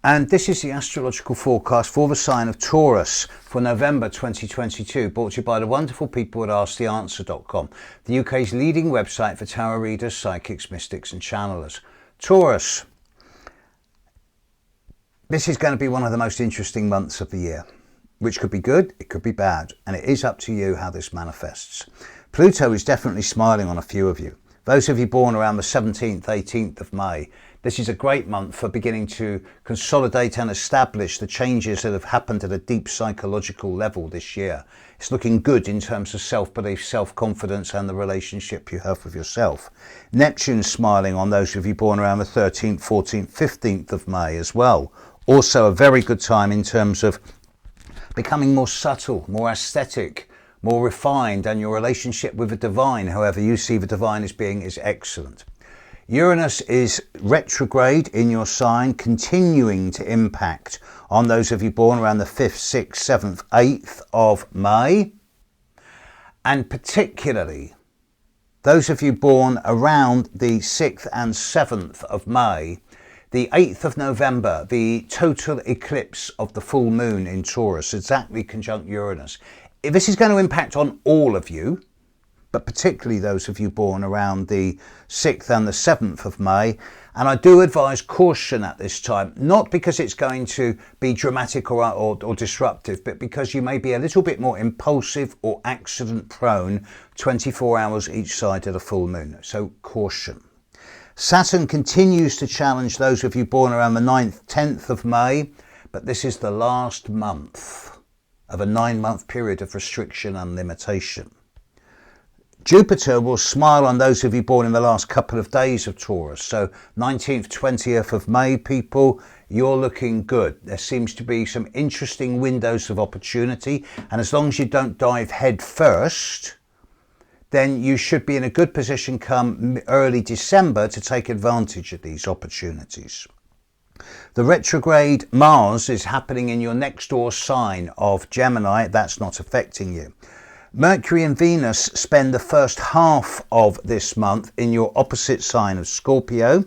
And this is the astrological forecast for the sign of Taurus for November 2022, brought to you by the wonderful people at AskTheAnswer.com, the UK's leading website for tarot readers, psychics, mystics and channelers. Taurus, this is going to be one of the most interesting months of the year, which could be good, it could be bad, and it is up to you how this manifests. Pluto is definitely smiling on a few of you. Those of you born around the 17th, 18th of May, this is a great month for beginning to consolidate and establish the changes that have happened at a deep psychological level this year. It's looking good in terms of self-belief, self-confidence and the relationship you have with yourself. Neptune's smiling on those of you born around the 13th, 14th, 15th of May as well. Also a very good time in terms of becoming more subtle, more aesthetic, more refined, and your relationship with the divine, however you see the divine as being, is excellent. Uranus is retrograde in your sign, continuing to impact on those of you born around the 5th, 6th, 7th, 8th of May, and particularly those of you born around the 6th and 7th of May. The 8th of November, the total eclipse of the full moon in Taurus, exactly conjunct Uranus. This is going to impact on all of you, but particularly those of you born around the 6th and the 7th of May. And I do advise caution at this time, not because it's going to be dramatic or disruptive, but because you may be a little bit more impulsive or accident prone 24 hours each side of the full moon. So caution. Saturn continues to challenge those of you born around the 9th, 10th of May, but this is the last month of a 9-month period of restriction and limitation. Jupiter will smile on those of you born in the last couple of days of Taurus. So 19th, 20th of May, people, you're looking good. There seems to be some interesting windows of opportunity. And as long as you don't dive head first, then you should be in a good position come early December to take advantage of these opportunities. The retrograde Mars is happening in your next door sign of Gemini. That's not affecting you. Mercury and Venus spend the first half of this month in your opposite sign of Scorpio.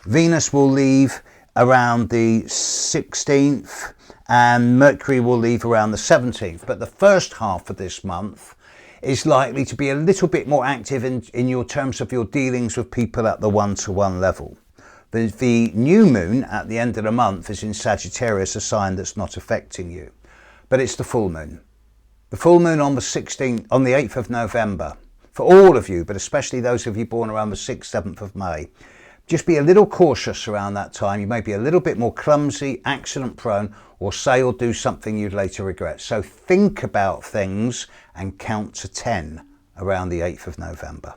Venus will leave around the 16th and Mercury will leave around the 17th. But the first half of this month is likely to be a little bit more active in your terms of your dealings with people at the one-to-one level. The new moon at the end of the month is in Sagittarius, a sign that's not affecting you. But it's the full moon. The full moon on the 8th of November, for all of you, but especially those of you born around the 6th, 7th of May. Just be a little cautious around that time. You may be a little bit more clumsy, accident prone, or say or do something you'd later regret. So think about things and count to 10 around the 8th of November.